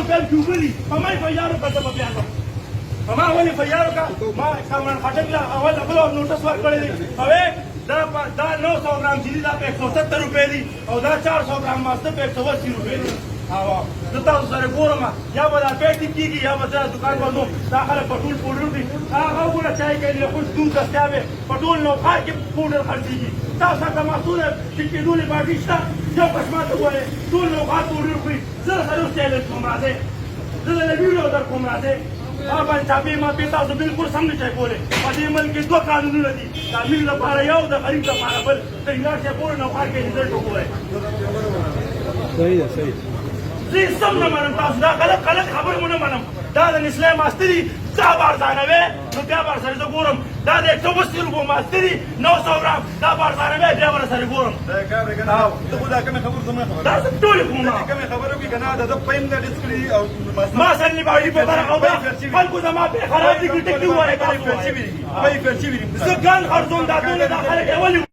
روپیو کې اوبه دي په ما یې فیارو کړه ته به بیا ځم په ما ولې فیارو کړه ما کامران خټک له اول بل نوټس ورکړی دی دا 900 ګرام چینی دا په 170 روپۍ دي او دا 400 ګرام ماسته په 180 روپۍ دي زه تاسو سره ګورم یا به دا پیټ کېږي یا به زه دکان بندوم دا خلک په ټول پوډر دي هغه وګوره چای کوي خوش دود دستیاب یې په ټول نوښار کې پوډر خرڅېږي تاسو هلته محصوله چې کېدولې باقي شته یو کس ماته ووایې ټول نوښار پوډر خوري زه سره اوس چیلنج کوم راځئ زه د ویډیو در کوم راځئ باندې چاپې ماپې تاسو بالکل سم نه شئ کولی په دې ملک کې 2 قانونونه دي د امیر لپاره یو د غریب لپاره بل د انګار صاحب پورې نوښار کې رزلټ وګورئ صحیح ده صحیح زه سم نه منم تاسو دا غلط خبرې مو نه منم دا د نسلای ماسته دي دا بارزانوې نو بیا بار سره زه ګورم دا د 180 روپو ماسته دي 900 ګرام دا بارزانوې بیا ور سره ګورم ته خو دا کومه خبره زما خبره دا څه ټولې کوم کومه خبره وي کنه دا پایم د ډسکري او ما سره نیمایي په برخه او خلکو زما په خراب دي ټیک وایي پای فرچی ویری زه ګان خرڅوم دا ټول دا خلک ولې